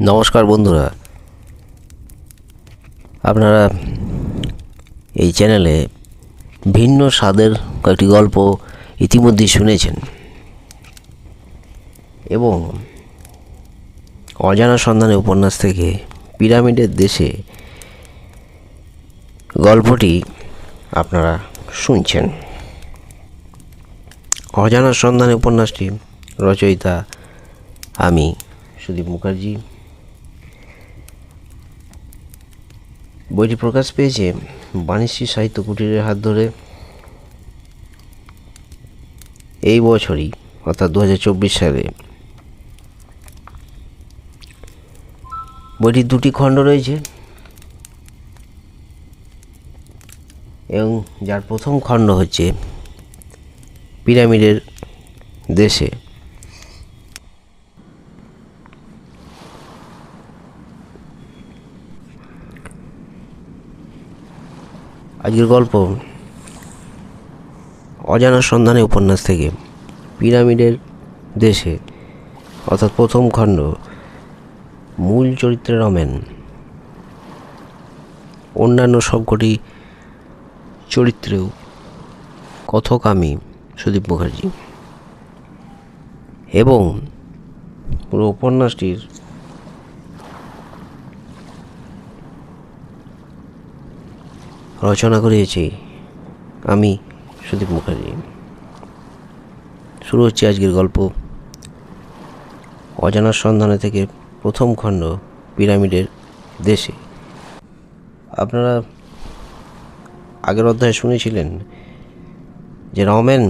নমস্কার বন্ধুরা, আপনারা এই চ্যানেলে ভিন্ন স্বাদের কয়েকটি গল্প ইতিমধ্যেই শুনেছেন এবং অজানা সন্ধানে উপন্যাস থেকে পিরামিডের দেশে গল্পটি আপনারা শুনছেন। অজানা সন্ধানে উপন্যাসটি রচয়িতা আমি সুদীপ মুখার্জি। বইটি প্রকাশ পেয়েছে বাণিশ্রী সাহিত্য কুটিরের হাত ধরে এই বছরই, অর্থাৎ 2024 সালে। বইটির দুটি খণ্ড রয়েছে এবং যার প্রথম খণ্ড হচ্ছে পিরামিডের দেশে। আজকের গল্প অজানা সন্ধানে উপন্যাস থেকে পিরামিডের দেশে, অর্থাৎ প্রথম খণ্ড। মূল চরিত্রে রমেন, অন্যান্য সবকটি চরিত্রেও কথক আমি সুদীপ মুখার্জি। এবং পুরো উপন্যাসটির রচনা করেছি আমি সুদীপ মুখার্জি। শুরু হচ্ছে আজকের গল্প অজানা সন্ধানে থেকে প্রথম খণ্ড পিরামিডের দেশে। আপনারা আগের অধ্যায়ে শুনেছিলেন যে রমেন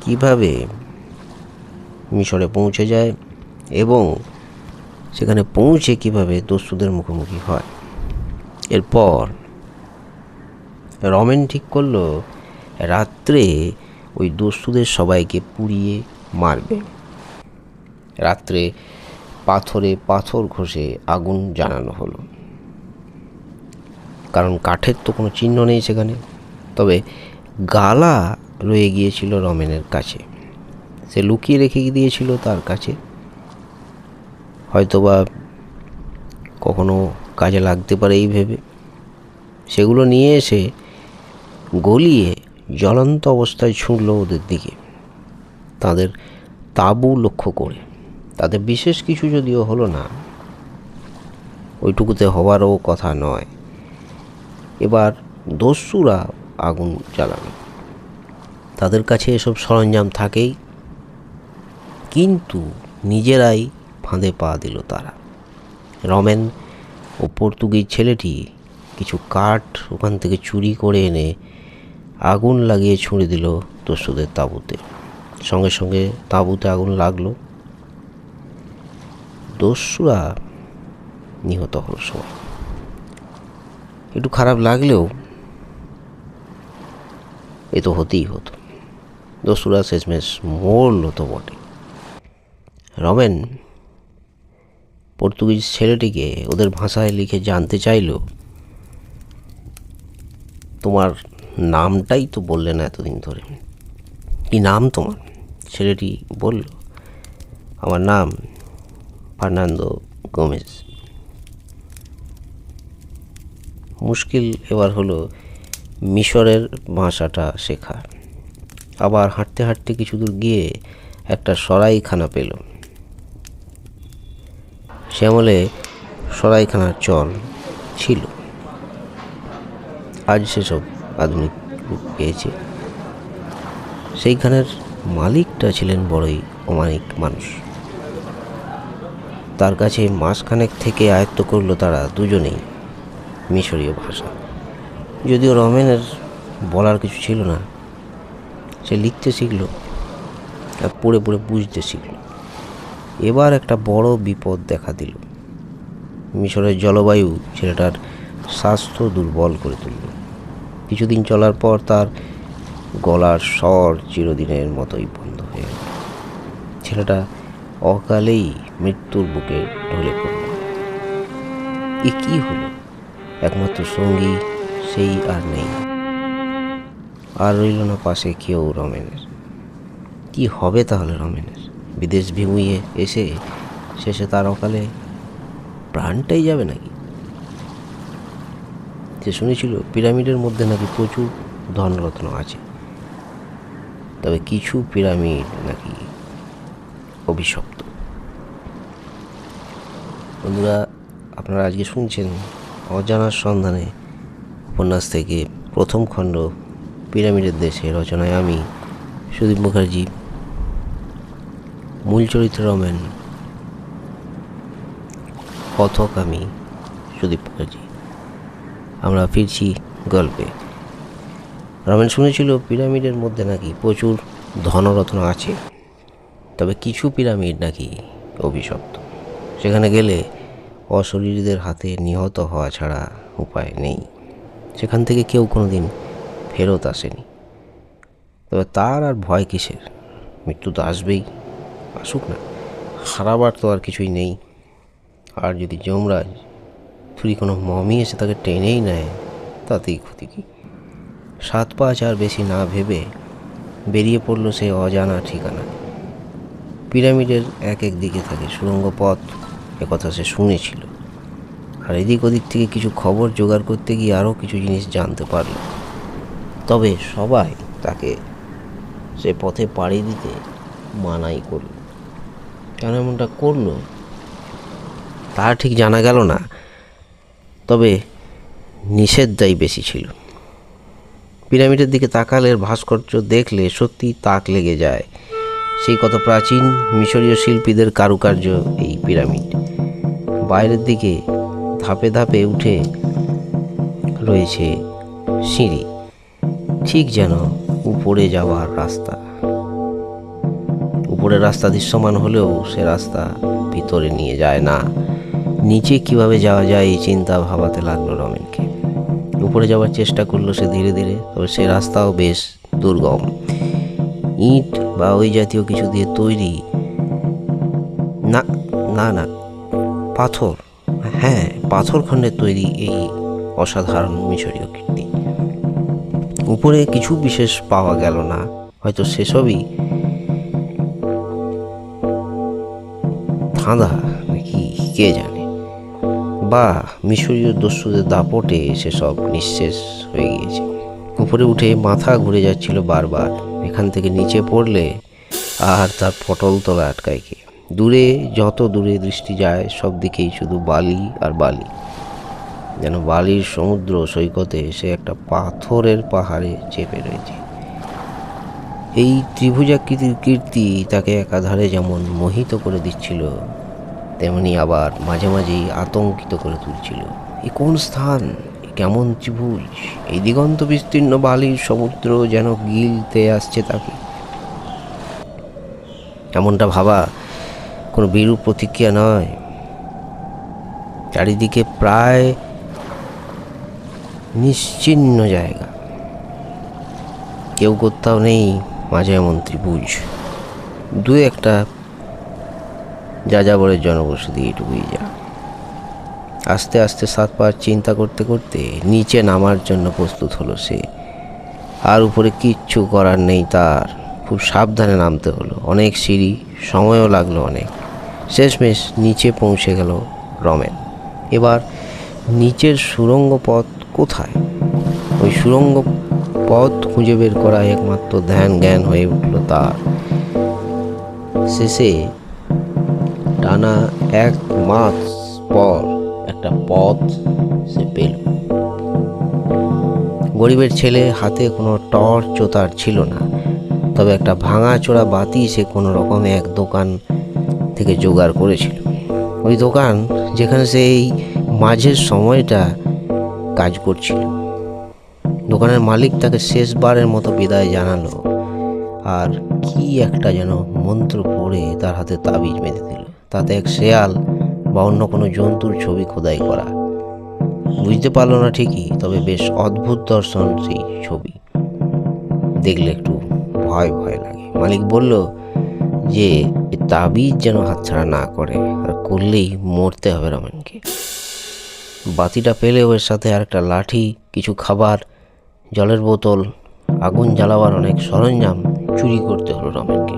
কিভাবে মিশরে পৌঁছে যায় এবং সেখানে পৌঁছে কিভাবে দস্যুদের মুখোমুখি হয়। এরপর রমেন ঠিক করলো রাত্রে ওই দস্যুদের সবাইকে পুড়িয়ে মারবে। রাত্রে পাথরে পাথর ঘষে আগুন জ্বালানো হলো, কারণ কাঠের তো কোনো চিহ্ন নেই সেখানে। তবে গালা রয়ে গিয়েছিল রমেনের কাছে, সে লুকিয়ে রেখে দিয়েছিল তার কাছে, হয়তোবা কখনো কাজে লাগতে পারে এই ভেবে। সেগুলো নিয়ে এসে গলিয়ে জ্বলন্ত অবস্থায় ছুঁড়ল ওদের দিকে, তাদের তাঁবু লক্ষ্য করে। তাদের বিশেষ কিছু যদিও হলো না, ওইটুকুতে হওয়ারও কথা নয়। এবার দস্যুরা আগুন জ্বালানো, তাদের কাছে এসব সরঞ্জাম থাকেই, কিন্তু নিজেরাই ফাঁদে পা দিল তারা। রমেন ও পর্তুগিজ ছেলেটি কিছু কাঠ ওখান থেকে চুরি করে এনে আগুন লাগিয়ে ছুঁড়ে দিল দস্যুদের তাঁবুতে। সঙ্গে সঙ্গে তাঁবুতে আগুন লাগলো, দস্যুরা নিহত হল সবাই। একটু খারাপ লাগলেও এ তো হতেই হতো, দস্যুরা শেষমেশ মরল তো বটে। রমেন পর্তুগিজ ছেলেটিকে ওদের ভাষায় লিখে জানতে চাইল, তোমার নামটাই তো বললে না এতদিন ধরে, কি নাম তোমার? ছেলেটি বলল, আমার নাম ফার্নান্দো গোমেজ। মুশকিল এবার হলো মিশরের ভাষাটা শেখা। আবার হাঁটতে হাঁটতে কিছু দূর গিয়ে একটা সরাইখানা পেল। সে আমলে সরাইখানার চল ছিল, আজ সেসব আধুনিক রূপ পেয়েছে। সেইখানের মালিকটা ছিলেন বড়ই অমায়িক মানুষ। তার কাছে মাসখানেক থেকে আয়ত্ত করলো তারা দুজনেই মিশরীয় ভাষা। যদিও রমেনের বলার কিছু ছিল না, সে লিখতে শিখল আর পড়ে পড়ে বুঝতে শিখল। এবার একটা বড় বিপদ দেখা দিল। মিশরের জলবায়ু ছেলেটার স্বাস্থ্য দুর্বল করে তুলল। কিছুদিন চলার পর তার গলার স্বর চিরদিনের মতোই বন্ধ হয়ে গেল। ছেলেটা অকালেই মৃত্যুর বুকে ঢলে পড়ল। এ কি হলো? একমাত্র সঙ্গী সেই আর নেই, আর রইল না পাশে কেউ রমেনের। কি হবে তাহলে রমেনের? বিদেশ ভিমুয়ে এসে শেষে তার অকালে প্রাণটাই যাবে নাকি? সে শুনেছিল পিরামিডের মধ্যে নাকি প্রচুর ধনরত্ন আছে, তবে কিছু পিরামিড নাকি অভিশপ্ত। বন্ধুরা, আপনারা আজকে শুনছেন অজানার সন্ধানে উপন্যাস থেকে প্রথম খণ্ড পিরামিডের দেশে, রচনায় আমি সুদীপ মুখার্জি, মূল চরিত্র রমেন, কথক আমি সুদীপ মুখার্জি। আমরা ফিরছি গল্পে। রমেন শুনেছিল পিরামিডের মধ্যে নাকি প্রচুর ধনরত্ন আছে, তবে কিছু পিরামিড নাকি অভিশপ্ত। সেখানে গেলে অশরীরীদের হাতে নিহত হওয়া ছাড়া উপায় নেই। সেখান থেকে কেউ কোনোদিন ফেরত আসেনি। তবে তার আর ভয় কিসের? মৃত্যু তো আসবেই, আসুক না, হারাবার তো আর কিছুই নেই। আর যদি যমরাজ থুরি কোনো মমি এসে তাকে টেনেই নেয়, তাতেই ক্ষতি কি? 7-5 আর বেশি না ভেবে বেরিয়ে পড়ল সে অজানা ঠিকানায়। পিরামিডের এক দিকে থাকে সুড়ঙ্গ পথ, একথা সে শুনেছিল। আর এদিক ওদিক থেকে কিছু খবর জোগাড় করতে গিয়ে আরও কিছু জিনিস জানতে পারল। তবে সবাই তাকে সে পথে পাড়ি দিতে মানাই করল। কেন এমনটা করলো তা ঠিক জানা গেল না, তবে নিষেধটাই বেশি ছিল। পিরামিডের দিকে তাকালে ভাস্কর্য দেখলে সত্যি তাক লেগে যায়। সেই কত প্রাচীন মিশরীয় শিল্পীদের কারুকার্য এই পিরামিড। বাইরের দিকে ধাপে ধাপে উঠে রয়েছে সিঁড়ি, ঠিক যেন উপরে যাওয়ার রাস্তা। উপরের রাস্তা দৃশ্যমান হলেও সে রাস্তা ভিতরে নিয়ে যায় না। নিচে কিভাবে যাওয়া যায় এই চিন্তা ভাবাতে লাগলো রমেনকে। উপরে যাওয়ার চেষ্টা করলো সে ধীরে ধীরে, তবে সে রাস্তাও বেশ দুর্গম। ইট বা ওই জাতীয় কিছু দিয়ে তৈরি, না না না পাথর, হ্যাঁ পাথর খণ্ডের তৈরি এই অসাধারণ মিশরীয় কীর্তি। উপরে কিছু বিশেষ পাওয়া গেল না, হয়তো সেসবই ধাঁধা নাকি কে জানে, বা মিশরীয় দস্যুদের দাপটে সেসব নিঃশেষ হয়ে গিয়েছে। উপরে উঠে মাথা ঘুরে যাচ্ছিল বারবার। এখান থেকে নিচে পড়লে আর তার পটল তলা আটকায় কে? দূরে, যত দূরে দৃষ্টি যায় সব দিকেই শুধু বালি আর বালি, যেন বালির সমুদ্র সৈকতে সে একটা পাথরের পাহাড়ে চেপে রয়েছে। এই ত্রিভুজাকৃতির কীর্তি তাকে একাধারে যেমন মোহিত করে দিচ্ছিল, তেমনি আবার মাঝে মাঝেই আতঙ্কিত করে তুলছিল। এ কোন স্থান? কেমন ত্রিভুজ? এই দিগন্ত বিস্তীর্ণ বালির সমুদ্র যেন গিলতে আসছে তাকে। এমনটা ভাবা কোনো বিরূপ প্রতিক্রিয়া নয়। চারিদিকে প্রায় নিশ্চিহ্ন জায়গা, কেউ কোথাও নেই। মাঝে এমন ত্রিভুজ, দু একটা যাযাবরের জনবসতি, এটুকুই যা। আস্তে আস্তে 7 চিন্তা করতে করতে নিচে নামার জন্য প্রস্তুত হলো সে। আর উপরে কিচ্ছু করার নেই তার, খুব সাবধানে নামতে হলো। অনেক সিঁড়ি, সময়ও লাগলো অনেক। শেষমেশ নিচে পৌঁছে গেল রমেন। এবার নিচের সুড়ঙ্গ পথ কোথায়? ওই সুড়ঙ্গ পথ খুঁজে বের করা একমাত্র ধ্যান জ্ঞান হয়ে উঠল তার। শেষে টানা 1 মাস পর একটা পথ সে পেল। গরিবের ছেলে, হাতে কোনো টর্চও তার ছিল না, তবে একটা ভাঙাচোরা বাতি সে কোনো রকমে এক দোকান থেকে জোগাড় করেছিল। ওই দোকান যেখানে সে এই মাঝের সময়টা কাজ করছিল। দোকানের মালিক তাকে শেষবারের মতো বিদায় জানালো, আর কি একটা যেন মন্ত্র পড়ে তার হাতে তাবিজ বেঁধে দিল। তাতে এক শেয়াল বা অন্য কোনো জন্তুর ছবি খোদাই করা। বুঝতে পারলো না ঠিকই, তবে বেশ অদ্ভুত দর্শন সেই ছবি। দেখলে একটু ভয় ভয় লাগে। মালিক বলল যে তাবিজ যেন হাতছাড়া না করে, আর করলেই মরতে হবে রমেনকে। বাতিটা পেলে ওর সাথে আর একটা লাঠি, কিছু খাবার, জলের বোতল, আগুন জ্বালাবার অনেক সরঞ্জাম চুরি করতে হলো রমেনকে।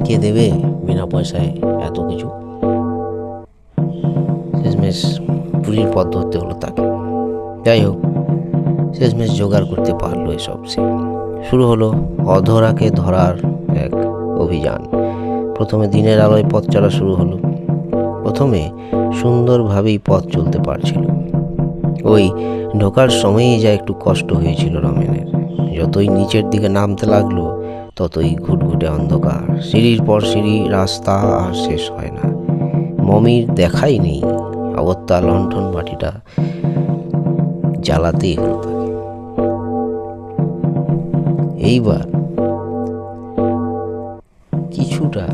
কে দেবে বিনা পয়সায় এত কিছু? শেষমেশ পুরীর পথ ধরতে হলো তাকে। যাই হোক, শেষমেশ জোগাড় করতে পারলো এসব সে। শুরু হলো অধরাকে ধরার এক অভিযান। প্রথমে দিনের আলোয় পথ চলা শুরু হলো। প্রথমে সুন্দরভাবেই পথ চলতে পারছিল। ওই ঢোকার সময়ই যা একটু কষ্ট হয়েছিল রমেনের। যতই নিচের দিকে নামতে লাগলো ততই ঘুটঘুটে অন্ধকার। সিঁড়ির পর সিঁড়ি, রাস্তা আর শেষ হয় না। মমির দেখাই নেই। অগত্যা লণ্ঠন বাটিটা জ্বালাতেই হলো তাকে। এইবার কিছুটা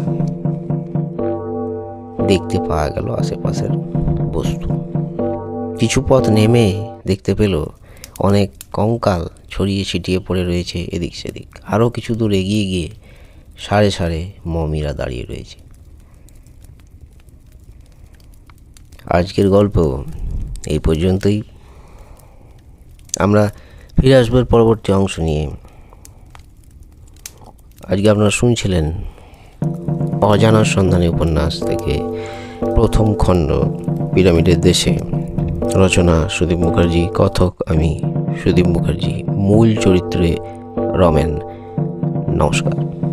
দেখতে পাওয়া গেল আশেপাশের বস্তু। কিছু পথ নেমে দেখতে পেল অনেক কঙ্কাল ছড়িয়ে ছিটিয়ে পড়ে রয়েছে এদিক সেদিক। আরও কিছু দূর এগিয়ে গিয়ে সারে সারে মমিরা দাঁড়িয়ে রয়েছে। আজকের গল্প এই পর্যন্তই। আমরা ফিরে আসবো পরবর্তী অংশ নিয়ে। আজকে আপনারা শুনছিলেন অজানার সন্ধানে উপন্যাস থেকে প্রথম খণ্ড, পিরামিডের দেশে। রচনা সুদীপ মুখার্জি, কথক আমি সুদীপ মুখার্জি, মূল চরিত্রে রমেন। নমস্কার।